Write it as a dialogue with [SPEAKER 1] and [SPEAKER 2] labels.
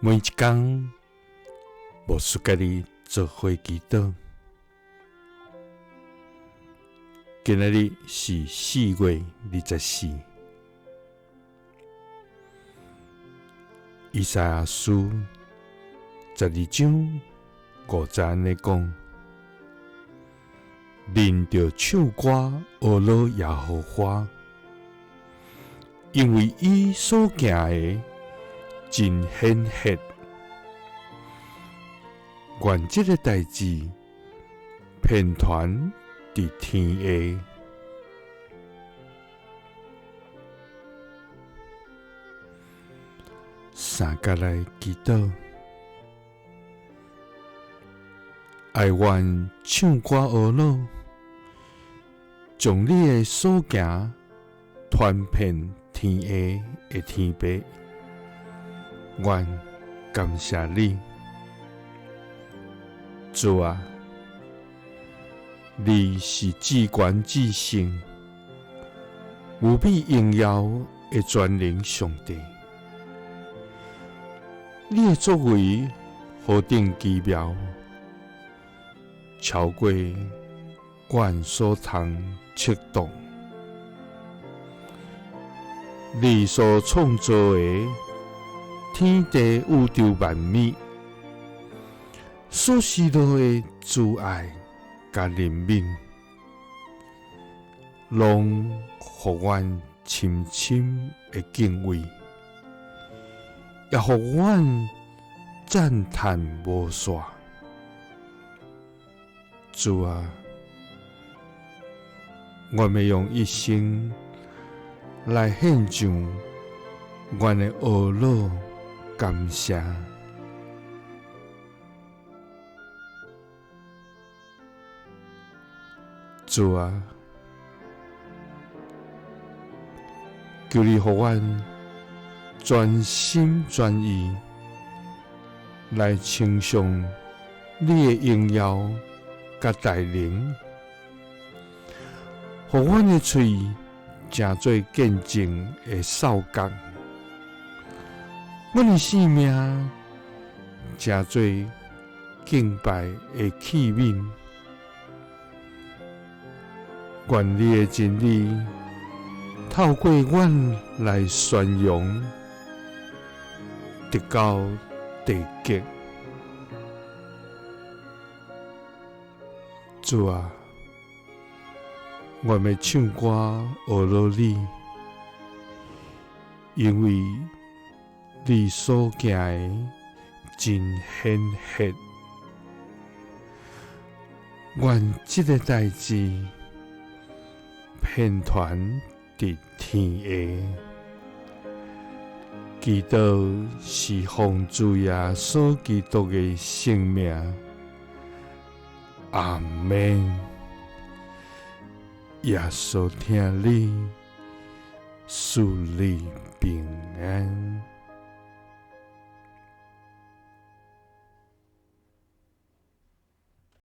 [SPEAKER 1] 每一天，无输家己做伙祈祷。今仔日是4月24，以赛亞書12章5節安尼講：恁着唱歌學羅耶和華，因為伊所行的真顯赫。願這個代志遍傳佇天下。三甲來祈禱，愛願唱歌學羅，將你的所行傳遍天下的天父。願感謝你，主啊！你是至高至聖、無比榮耀的全能上帝。你的作為何等奇妙，超過阮所通測度。你所創造的天地宇宙萬物，所示落的慈愛甲憐憫，攏互阮深深的敬畏，也互阮讚嘆無煞。主啊，我要用一生來獻上阮的學羅感謝。主啊，求你互阮全心全意來稱頌你的榮耀甲大能，互阮的嘴成做見證的哨角，阮的性命成做敬拜的器皿。願你的真理透過阮來宣揚，直到地極。主啊，我要唱歌學羅你，因為你所行的真顯赫。願這個代志遍傳佇天下。祈禱是奉主耶穌基督的聖名。阿們。耶穌聽你，賜你平安。